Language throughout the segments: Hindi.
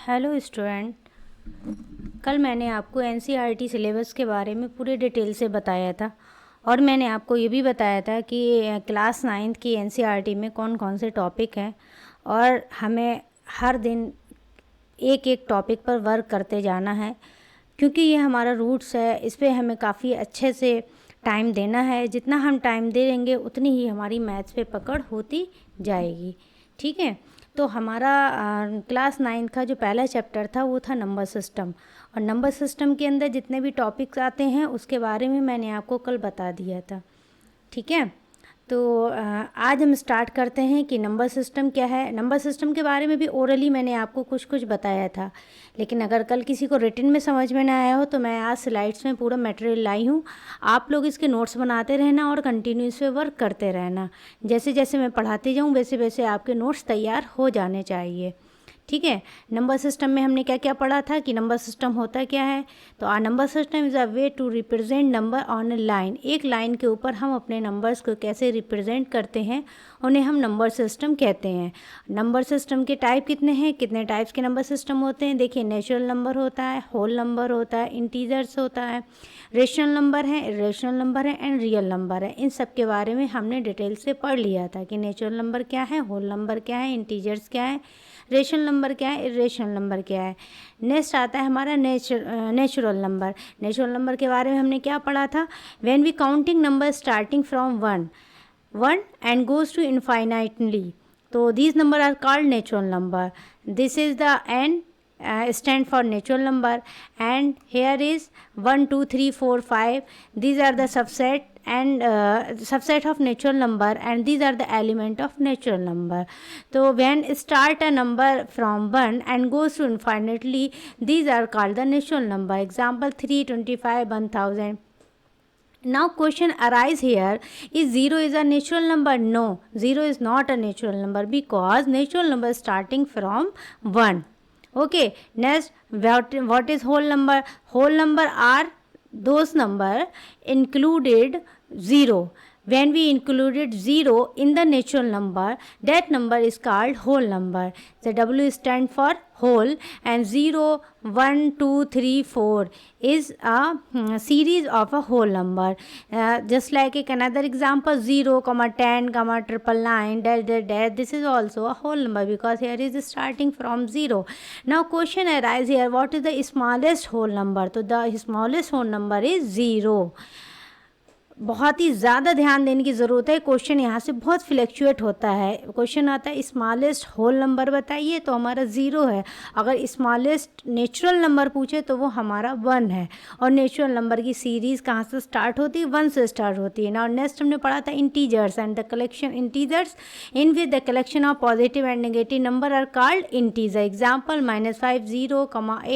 हेलो स्टूडेंट, कल मैंने आपको एनसीईआरटी सिलेबस के बारे में पूरे डिटेल से बताया था और मैंने आपको ये भी बताया था कि क्लास 9th की एनसीईआरटी में कौन कौन से टॉपिक हैं और हमें हर दिन एक एक टॉपिक पर वर्क करते जाना है, क्योंकि ये हमारा रूट्स है। इस पर हमें काफ़ी अच्छे से टाइम देना है। जितना हम टाइम देंगे उतनी ही हमारी मैथ्स पे पकड़ होती जाएगी। ठीक है, तो हमारा क्लास 9 का जो पहला चैप्टर था वो था नंबर सिस्टम, और नंबर सिस्टम के अंदर जितने भी टॉपिक्स आते हैं उसके बारे में मैंने आपको कल बता दिया था। ठीक है, तो आज हम स्टार्ट करते हैं कि नंबर सिस्टम क्या है। नंबर सिस्टम के बारे में भी ओरली मैंने आपको कुछ कुछ बताया था, लेकिन अगर कल किसी को रिटन में समझ में ना आया हो तो मैं आज स्लाइड्स में पूरा मटेरियल लाई हूँ। आप लोग इसके नोट्स बनाते रहना और कंटिन्यू इस पे वर्क करते रहना। जैसे जैसे मैं पढ़ाती जाऊँ वैसे वैसे आपके नोट्स तैयार हो जाने चाहिए। ठीक है, नंबर सिस्टम में हमने क्या क्या पढ़ा था कि नंबर सिस्टम होता क्या है। तो ah number system is a way to represent number on a line. एक लाइन के ऊपर हम अपने नंबर्स को कैसे रिप्रेजेंट करते हैं उन्हें हम नंबर सिस्टम कहते हैं। नंबर सिस्टम के टाइप कितने हैं, कितने टाइप्स के नंबर सिस्टम होते हैं। देखिए, नेचुरल नंबर होता है, होल नंबर होता है, इंटीजर्स होता है, रेशनल नंबर है, इरेशनल नंबर है एंड रियल नंबर है। इन सब के बारे में हमने डिटेल से पढ़ लिया था कि नेचुरल नंबर क्या है, होल नंबर क्या है, इंटीजर्स क्या है, रेशनल नंबर क्या है, इरेशनल नंबर क्या है। नेक्स्ट आता है हमारा नेचुरल नंबर। नेचुरल नंबर के बारे में हमने क्या पढ़ा था। When we counting number starting from one and goes to infinitely, तो these number are called natural number. This is the N stand for natural number, and here is 1 2 3 4 5. These are the subset and subset of natural number, and these are the element of natural number. So when start a number from 1 and goes to infinitely, these are called the natural number. Example 325 1000. Now question arise here, is 0 is a natural number? No, 0 is not a natural number because natural number starting from 1. Okay, next, what is whole number? Whole number are those number included 0. When we included 0 in the natural number, that number is called whole number. The W stand for whole, and 0 1 2 3 4 is a series of a whole number. Just like another example, 0 10 999 dash dash dash, this is also a whole number because here is starting from 0. Now question arises here, what is the smallest whole number? So the smallest whole number is 0. बहुत ही ज़्यादा ध्यान देने की ज़रूरत है। क्वेश्चन यहाँ से बहुत फ्लैक्चुएट होता है। क्वेश्चन आता है स्मॉलेस्ट होल नंबर बताइए, तो हमारा 0 है। अगर स्मॉलेस्ट नेचुरल नंबर पूछे तो वो हमारा 1 है। और नेचुरल नंबर की सीरीज़ कहाँ से स्टार्ट होती है, 1 से स्टार्ट होती है ना। और नेक्स्ट हमने पढ़ा था integers and the collection integers in with the collection of positive and negative number are called integer. Example -5 0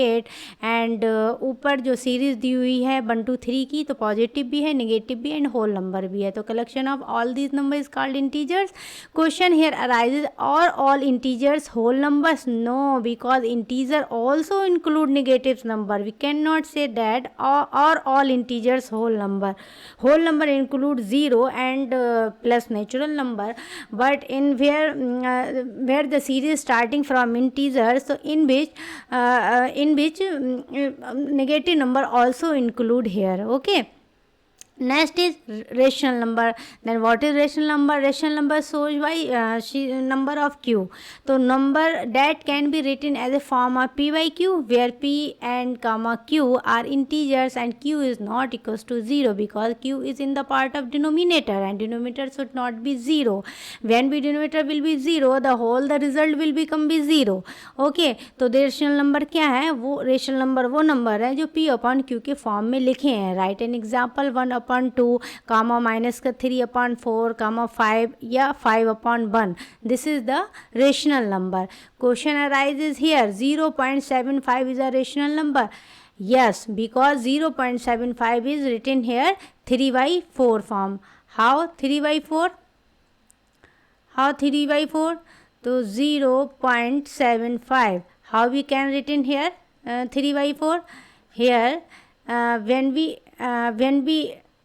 8 and ऊपर जो सीरीज़ दी हुई है 1 2 3 की, तो पॉजिटिव भी है, नेगेटिव भी एंड होल नंबर भी है। तो collection of all these number is called integers. Question here arises, are all integers whole numbers? No, because integer also include negative number. We can not say that are all integers whole number. Whole number include 0 and plus natural number, but in where the series starting from integers, so in which negative number also include here. Okay, next is rational number. Then what is rational number? Rational number shows by number of q. So number that can be written as a form of p by q, where p and comma q are integers and q is not equals to 0 because q is in the part of denominator and denominator should not be 0. When the denominator will be 0, the result will become be 0. Okay, तो rational number क्या है? वो rational number वो number है जो p upon q के फॉर्म में लिखे हैं. Write an example 1/2 comma minus का 3/4 कामा 5 या 5/1. This is the rational number. Question arises here, 0.75 is a rational number. Yes, because 0.75 is written here 3/4 form. How 3/4? How 3/4? So 0.75. How we can written here 3/4? Here when we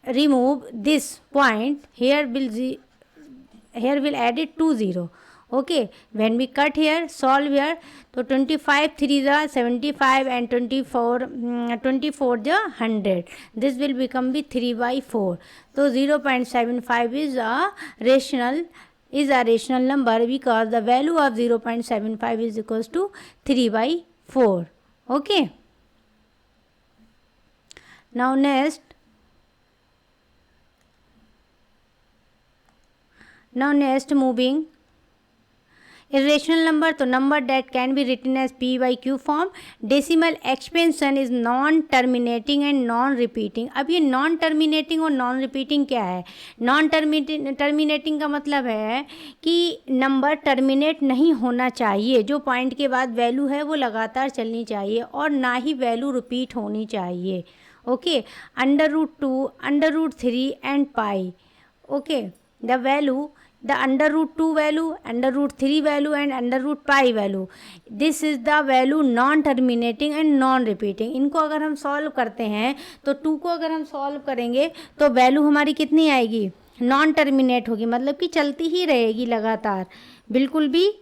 remove this point, here will add it 2 0. Okay, when we cut here, solve here, तो 25 3 जा 75 एंड 24 जा 100, दिस विल बिकम बी 3/4. तो 0.75 is a rational number because the value of 0.75 is equals to 3/4. Okay. Now next moving irrational number, तो number that can be written as p by q form. Decimal expansion is non terminating and non repeating. अब ये non terminating और non repeating क्या है? non terminating का मतलब है कि नंबर टर्मिनेट नहीं होना चाहिए, जो पॉइंट के बाद वैल्यू है वो लगातार चलनी चाहिए और ना ही वैल्यू रिपीट होनी चाहिए. Okay, √2, √3 and pi. Okay, the value, the √2 value, √3 value and √pi value, this is the value non terminating and non repeating. इनको अगर हम सॉल्व करते हैं तो 2 को अगर हम सॉल्व करेंगे तो वैल्यू हमारी कितनी आएगी? नॉन टर्मिनेट होगी, मतलब कि चलती ही रहेगी लगातार, बिल्कुल भी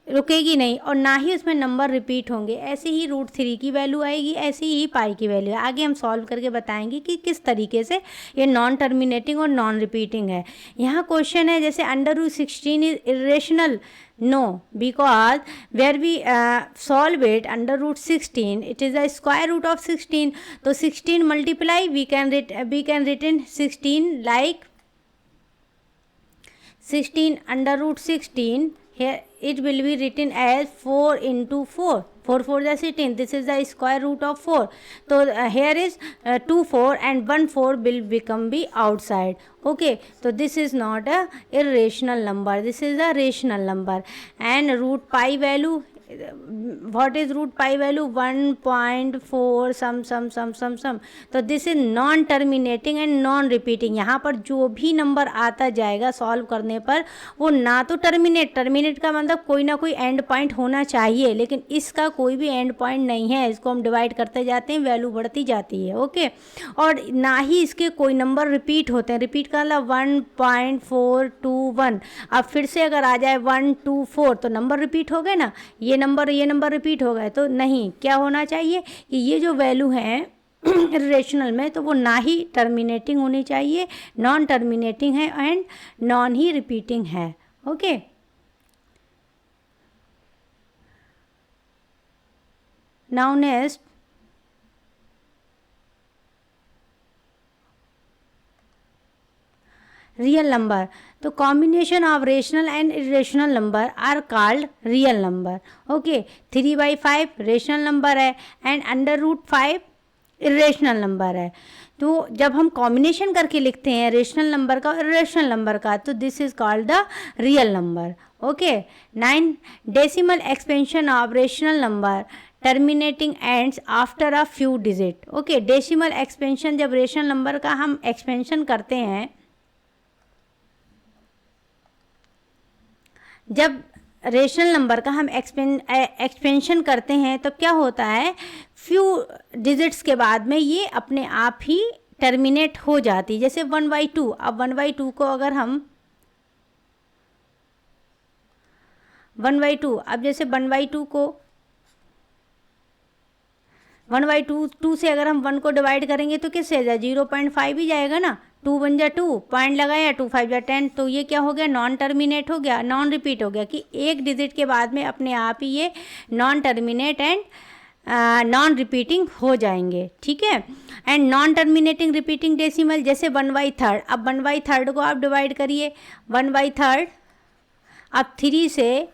रुकेगी नहीं और ना ही उसमें नंबर रिपीट होंगे. ऐसे ही √3 की वैल्यू आएगी, ऐसे ही पाई की वैल्यू. आगे हम सॉल्व करके बताएंगे कि किस तरीके से ये नॉन टर्मिनेटिंग और नॉन रिपीटिंग है. यहाँ क्वेश्चन है जैसे √16 is irrational. No, because where we solve it √16 it is the square root of 16. तो 16 multiply we can written 16 like 16 √16. Here it will be written as 4 into 4. 4 4 is 16. This is the square root of 4. So here is 2 4 and 1 4 will become be outside. Okay. So this is not a irrational number. This is a rational number. And √pi value. What is √pi value? 1.4 सम. तो this is non terminating and non repeating. यहाँ पर जो भी नंबर आता जाएगा सॉल्व करने पर वो ना तो टर्मिनेट का मतलब कोई ना कोई एंड पॉइंट होना चाहिए, लेकिन इसका कोई भी एंड पॉइंट नहीं है. इसको हम डिवाइड करते जाते हैं, वैल्यू बढ़ती जाती है. ओके, और ना ही इसके कोई नंबर रिपीट होते हैं. रिपीट का मतलब 1.421. अब फिर से अगर आ जाए 1 2 4 तो नंबर रिपीट हो गए ना, ये नंबर रिपीट हो गए. तो नहीं, क्या होना चाहिए कि ये जो वैल्यू है रेशनल में तो वो ना ही टर्मिनेटिंग होनी चाहिए, नॉन टर्मिनेटिंग है एंड नॉन ही रिपीटिंग है. Okay, now next real number. तो combination of rational and irrational number are called real number. Okay, 3/5 rational number है एंड √5 इरेशनल नंबर है. तो जब हम कॉम्बिनेशन करके लिखते हैं रेशनल नंबर का और इरेशनल नंबर का, तो this is called the real number. Okay, 9 decimal expansion of rational number terminating ends after a few digit. Okay, decimal expansion, जब रेशनल नंबर का हम एक्सपेंशन करते हैं, जब रेशनल नंबर का हम एक्सपेंशन करते हैं तो क्या होता है, फ्यू डिजिट्स के बाद में ये अपने आप ही टर्मिनेट हो जाती. जैसे 1/2. अब 1/2 को अगर हम 1/2, अब जैसे 1/2 को 1/2 से अगर हम 1 को डिवाइड करेंगे तो किससे जाए, 0.5 ही जाएगा ना. 2 1 जा 2, पॉइंट लगाया, 2 5 जा 10. तो ये क्या हो गया, नॉन टर्मिनेट हो गया, नॉन रिपीट हो गया, कि एक डिजिट के बाद में अपने आप ही ये non terminate and non repeating हो जाएंगे. ठीक है. And non terminating repeating decimal, जैसे 1/3. अब 1/3 को आप डिवाइड करिए. 1/3, अब 3 से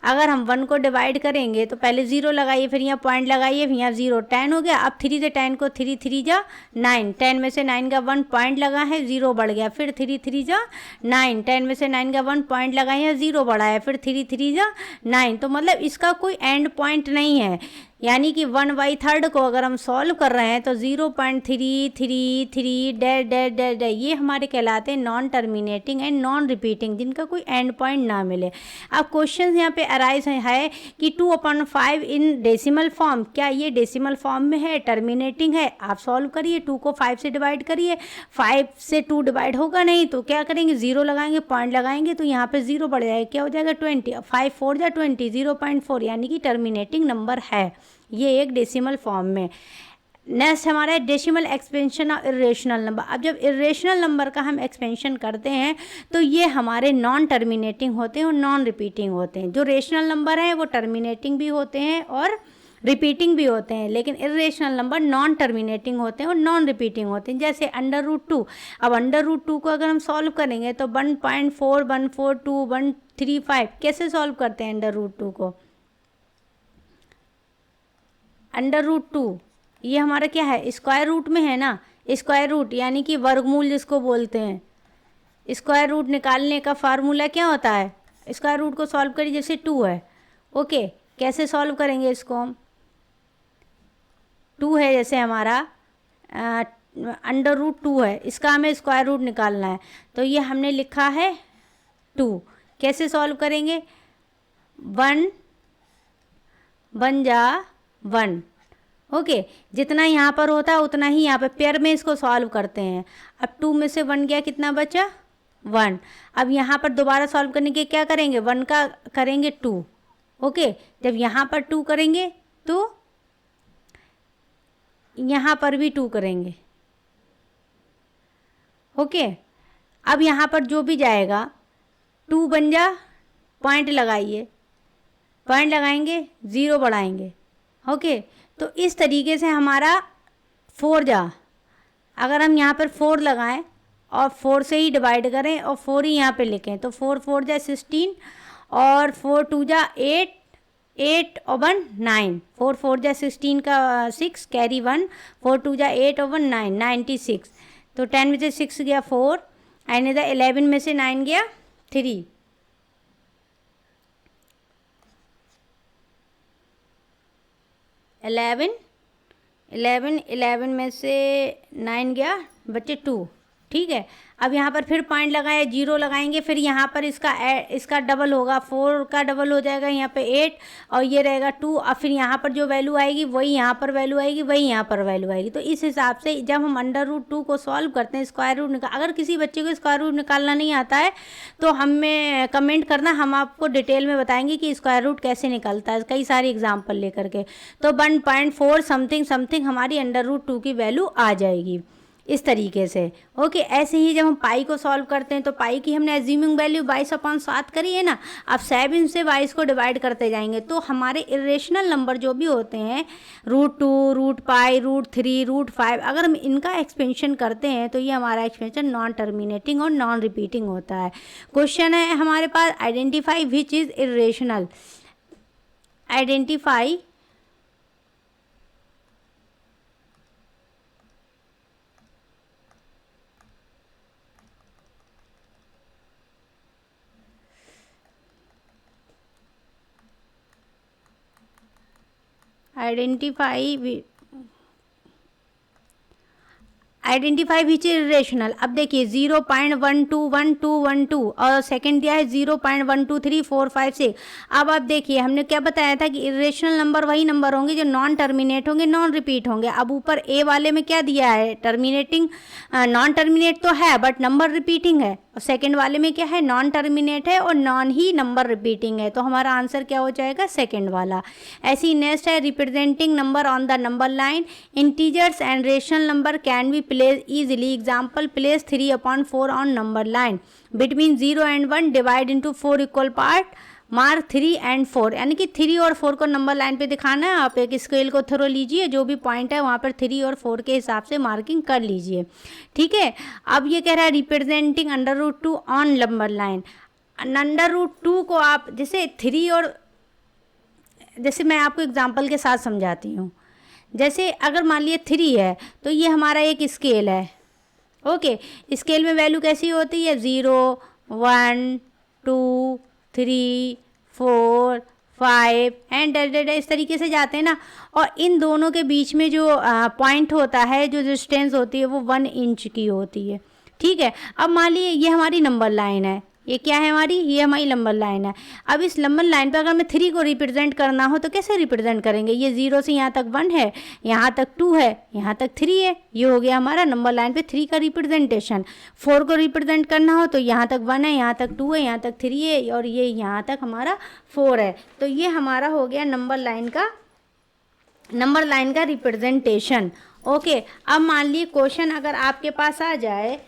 अगर हम 1 को डिवाइड करेंगे तो पहले 0 लगाइए, फिर यहाँ पॉइंट लगाइए, फिर यहाँ 0, 10 हो गया. अब 3 से 10 को 3 3 जा 9, 10 में से 9 का 1 पॉइंट लगा है, 0 बढ़ गया. फिर 3 3 जा 9, 10 में से 9 का 1 पॉइंट लगा है, 0 बढ़ा है, फिर 3 3 जा 9. तो मतलब इसका कोई एंड पॉइंट नहीं है. यानी कि 1/3 को अगर हम सॉल्व कर रहे हैं तो 0.333 डैश डैश डैश डैश, ये हमारे कहलाते हैं non terminating and non repeating, जिनका कोई एंड पॉइंट ना मिले। अब क्वेश्चन यहाँ पे अराइज है कि 2/5 इन डेसिमल फॉर्म, क्या ये डेसिमल फॉर्म में है, टर्मिनेटिंग है? आप सॉल्व करिए, 2 को 5 से डिवाइड करिए, 5 से 2 डिवाइड होगा नहीं तो क्या करेंगे, 0 लगाएंगे, पॉइंट लगाएंगे तो यहाँ पे 0 बढ़ जाएगा, क्या हो जाएगा 20, 5 4 जा 20, 0.4, यानी कि टर्मिनेटिंग नंबर है ये एक डेसिमल फॉर्म में। नेक्स्ट हमारा है decimal expansion of irrational number. अब जब इरेशनल नंबर का हम एक्सपेंशन करते हैं तो ये हमारे नॉन टर्मिनेटिंग होते हैं और नॉन रिपीटिंग होते हैं। जो रेशनल नंबर हैं वो टर्मिनेटिंग भी होते हैं और रिपीटिंग भी होते हैं, लेकिन इरेशनल नंबर नॉन टर्मिनेटिंग होते हैं और नॉन रिपीटिंग होते हैं। जैसे √2, अब √2 को अगर हम सॉल्व करेंगे तो 1.414235, कैसे सॉल्व करते हैं √2 को? √2 ये हमारा क्या है, स्क्वायर रूट में है ना, स्क्वायर रूट यानी कि वर्गमूल जिसको बोलते हैं। स्क्वायर रूट निकालने का फार्मूला क्या होता है, स्क्वायर रूट को सॉल्व करिए, जैसे 2 है, ओके, कैसे सॉल्व करेंगे इसको हम? 2 है जैसे हमारा √2 है, इसका हमें स्क्वायर रूट निकालना है, तो ये हमने लिखा है 2, कैसे सॉल्व करेंगे? 1 1 जा 1, ओके, जितना यहाँ पर होता है उतना ही यहाँ पे पेयर में इसको सॉल्व करते हैं। अब 2 में से 1 गया, कितना बचा? 1। अब यहाँ पर दोबारा सॉल्व करने के क्या करेंगे, 1 का करेंगे 2, ओके, जब यहाँ पर 2 करेंगे तो यहाँ पर भी 2 करेंगे, ओके। अब यहाँ पर जो भी जाएगा 2 बन जा, पॉइंट लगाइए, पॉइंट लगाएंगे, 0 बढ़ाएंगे, ओके। तो इस तरीके से हमारा 4 जा, अगर हम यहाँ पर 4 लगाएं और 4 से ही डिवाइड करें और 4 ही यहाँ पे लिखें तो 4 4 जा 16 और 4 2 जा 8, 8 और 1 9, 4 4 जा 16 का 6 कैरी 1, 4 2 जा 8 और 1 9, 96। तो 10 में से 6 गया 4 एंड इधर 11 में से 9 गया 3, 11 में से 9 गया बच्चे 2, ठीक है। अब यहाँ पर फिर पॉइंट लगाया, 0 लगाएंगे, फिर यहाँ पर इसका डबल होगा, 4 का डबल हो जाएगा यहाँ पे 8 और ये रहेगा 2, और फिर यहाँ पर जो वैल्यू आएगी वही यहाँ पर वैल्यू आएगी, वही यहाँ पर वैल्यू आएगी। तो इस हिसाब से जब हम √2 को सॉल्व करते हैं, स्क्वायर रूट निकाल, अगर किसी बच्चे को स्क्वायर रूट निकालना नहीं आता है तो हमें कमेंट करना, हम आपको डिटेल में बताएंगे कि स्क्वायर रूट कैसे निकलता है, कई सारी एग्जाम्पल लेकर के। तो 1.4 समथिंग समथिंग हमारी √2 की वैल्यू आ जाएगी इस तरीके से, ओके। ऐसे ही जब हम पाई को सॉल्व करते हैं तो पाई की हमने एज्यूमिंग वैल्यू 22/7 करी है ना, अब 7 से 22 को डिवाइड करते जाएंगे तो हमारे इरेशनल नंबर जो भी होते हैं √2, √पाई, √3, √5, अगर हम इनका एक्सपेंशन करते हैं तो ये हमारा एक्सपेंशन नॉन टर्मिनेटिंग और नॉन रिपीटिंग होता है। क्वेश्चन है हमारे पास, identify which is irrational, identify identify which is irrational. अब देखिए 0.121212 और सेकंड दिया है 0.123456। अब आप देखिए हमने क्या बताया था कि इरेशनल नंबर वही नंबर होंगे जो नॉन टर्मिनेट होंगे, नॉन रिपीट होंगे। अब ऊपर ए वाले में क्या दिया है, टर्मिनेटिंग, नॉन टर्मिनेट तो है बट नंबर रिपीटिंग है, और सेकंड वाले में क्या है, नॉन टर्मिनेट है और नॉन ही नंबर रिपीटिंग है, तो हमारा आंसर क्या हो जाएगा, सेकंड वाला। ऐसे ही नेक्स्ट है representing number on the number line, integers and rational number can be place easily, example place 3/4 on number line, between 0 and 1 divide into 4 equal part, mark 3 and 4, यानी कि 3 और 4 को नंबर लाइन पे दिखाना है। आप एक स्केल को थ्रो लीजिए, जो भी पॉइंट है वहाँ पर 3 और 4 के हिसाब से मार्किंग कर लीजिए, ठीक है। अब ये कह रहा है रिप्रेजेंटिंग √2 ऑन नंबर लाइन, √2 को आप जैसे 3 और, जैसे मैं आपको एग्जांपल के साथ समझाती हूँ। जैसे अगर मान लिया 3 है तो ये हमारा एक स्केल है, ओके। स्केल में वैल्यू कैसी होती है, 0 1 2 3 4 5 एंड इस तरीके से जाते हैं ना। और इन दोनों के बीच में जो पॉइंट होता है, जो डिस्टेंस होती है वो 1 इंच की होती है। ठीक है, अब मान लीजिए ये हमारी नंबर लाइन है, ये क्या है हमारी, ये हमारी नंबर लाइन है। अब इस नंबर लाइन पर अगर हमें 3 को रिप्रेजेंट करना हो तो कैसे रिप्रेजेंट करेंगे, ये 0 से यहाँ तक 1 है, यहाँ तक 2 है, यहाँ तक 3 है, ये हो गया हमारा नंबर लाइन पे 3 का रिप्रेजेंटेशन। 4 को रिप्रेजेंट करना हो तो यहाँ तक 1 है, यहाँ तक 2 है, यहाँ तक 3 है और ये यहाँ तक हमारा 4 है। तो ये हमारा हो गया नंबर लाइन का रिप्रेजेंटेशन। ओके, अब मान लीजिए क्वेश्चन अगर आपके पास आ जाए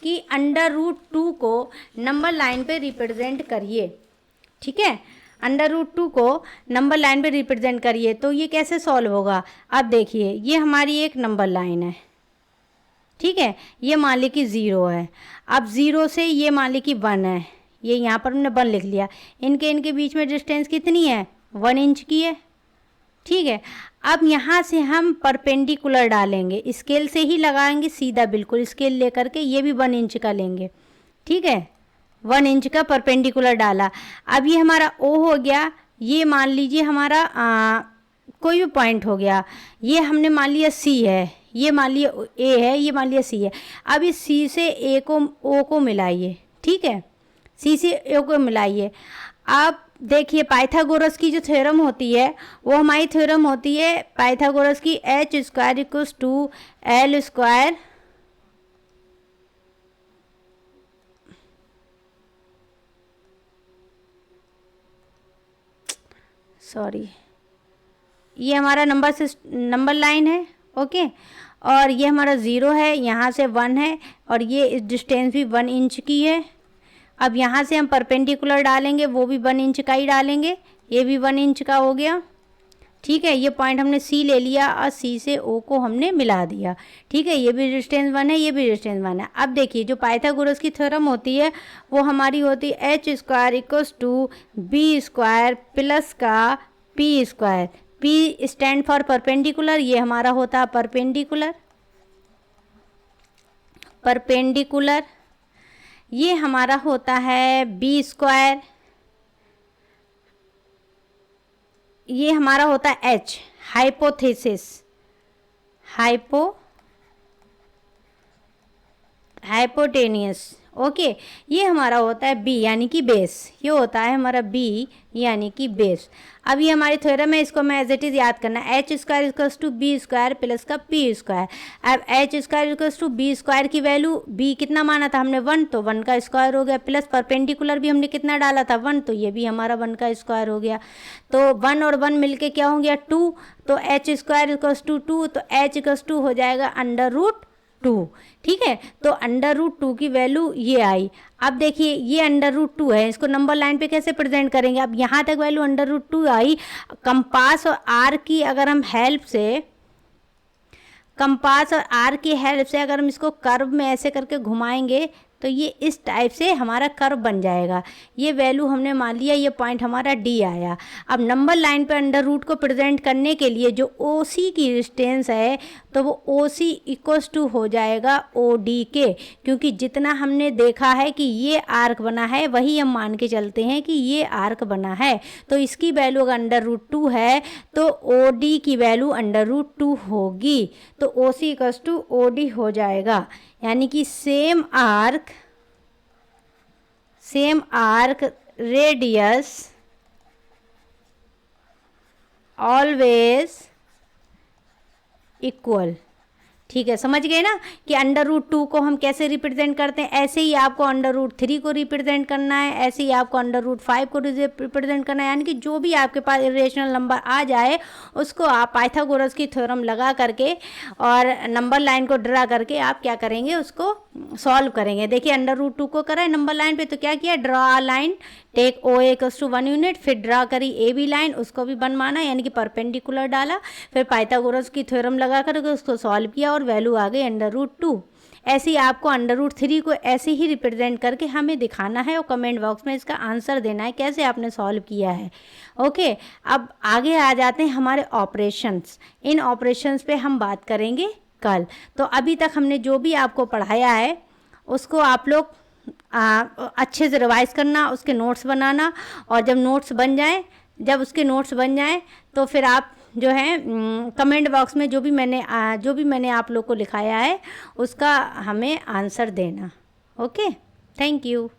कि √2 को नंबर लाइन पे रिप्रेजेंट करिए। ठीक है, √2 को नंबर लाइन पे रिप्रेजेंट करिए, तो ये कैसे सॉल्व होगा। अब देखिए, ये हमारी एक नंबर लाइन है। ठीक है, ये मान ली कि 0 है। अब 0 से ये मान ली कि 1 है, ये यहाँ पर हमने 1 लिख लिया। इनके बीच में डिस्टेंस कितनी है, 1 इंच की है। ठीक है, अब यहाँ से हम परपेंडिकुलर डालेंगे, स्केल से ही लगाएंगे सीधा, बिल्कुल स्केल लेकर के, ये भी 1 इंच का लेंगे। ठीक है, 1 इंच का परपेंडिकुलर डाला। अब ये हमारा O हो गया, ये मान लीजिए हमारा कोई भी पॉइंट हो गया। ये हमने मान लिया C है, ये मान लिया A है, ये मान लिया C है। अब इस C से O को मिलाइए। ठीक है, C से O को मिलाइए। अब देखिए, पाइथागोरस की जो थ्योरम होती है वो हमारी थ्योरम होती है पाइथागोरस की, h² = L²। सॉरी, ये हमारा नंबर लाइन है। ओके, और ये हमारा 0 है, यहाँ से 1 है और ये डिस्टेंस भी 1 इंच की है। अब यहाँ से हम परपेंडिकुलर डालेंगे, वो भी 1 इंच का ही डालेंगे, ये भी 1 इंच का हो गया। ठीक है, ये पॉइंट हमने C ले लिया और C से O को हमने मिला दिया। ठीक है, ये भी डिस्टेंस 1 है, ये भी डिस्टेंस 1 है। अब देखिए, जो पाइथागोरस की थ्योरम होती है वो हमारी होती है h² = b² प्लस का p²। p stand for perpendicular, ये हमारा होता है परपेंडिकुलर। ये हमारा होता है b²। ये हमारा होता है h, हाइपोटेनियस। ओके, ये हमारा होता है b यानी कि बेस, ये होता है हमारा b यानी कि बेस। अब ये हमारी थ्योरम है, इसको मैं एज इट इज़ याद करना है, h² = b² प्लस का p²। अब h² = b² की वैल्यू, b कितना माना था हमने 1, तो 1 का स्क्वायर हो गया, प्लस परपेंडिकुलर भी हमने कितना डाला था 1, तो ये भी हमारा 1 का स्क्वायर हो गया। तो 1 और 1 मिलके क्या हो गया 2, तो h² = 2, तो h हो जाएगा √2। ठीक है, तो √2 की वैल्यू ये आई। अब देखिए, ये √2 है, इसको नंबर लाइन पे कैसे प्रेजेंट करेंगे। अब यहाँ तक वैल्यू √2 आई। कंपास और आर की अगर हम हेल्प से अगर हम इसको कर्व में ऐसे करके घुमाएंगे तो ये इस टाइप से हमारा कर्व बन जाएगा। ये वैल्यू हमने मान लिया, ये पॉइंट हमारा D आया। अब नंबर लाइन पे √ को प्रेजेंट करने के लिए जो OC की डिस्टेंस है तो वो OC = हो जाएगा OD के, क्योंकि जितना हमने देखा है कि ये आर्क बना है वही हम मान के चलते हैं कि ये आर्क बना है। तो इसकी वैल्यू अगर √2 है तो OD की वैल्यू √2 होगी, तो OC = OD हो जाएगा। यानी कि same arc radius always equal. ठीक है, समझ गए ना कि √2 को हम कैसे रिप्रेजेंट करते हैं। ऐसे ही आपको √3 को रिप्रेजेंट करना है, ऐसे ही आपको √5 को रिप्रेजेंट करना है। यानी कि जो भी आपके पास इरेशनल नंबर आ जाए उसको आप पाइथागोरस की थ्योरम लगा करके और नंबर लाइन को ड्रा करके आप क्या करेंगे, उसको सॉल्व करेंगे। देखिए, √2 को करा है नंबर लाइन पे, तो क्या किया, draw line, take OA = 1 unit, फिर ड्रा करी AB लाइन, उसको भी 1 माना, यानी कि परपेंडिकुलर डाला, फिर पाइथागोरस की थ्योरम लगा करके उसको सॉल्व किया और वैल्यू आ गई √2। ऐसे ही आपको √3 को ऐसे ही रिप्रेजेंट करके हमें दिखाना है और कमेंट बॉक्स में इसका आंसर देना है कैसे आपने सॉल्व किया है। ओके, अब आगे आ जाते हैं हमारे ऑपरेशंस। इन ऑपरेशंस पे हम बात करेंगे कल। तो अभी तक हमने जो भी आपको पढ़ाया है उसको आप लोग अच्छे से रिवाइज़ करना, उसके नोट्स बनाना, और जब उसके नोट्स बन जाएं तो फिर आप जो है कमेंट बॉक्स में जो भी मैंने आप लोग को लिखाया है उसका हमें आंसर देना। Okay, thank you.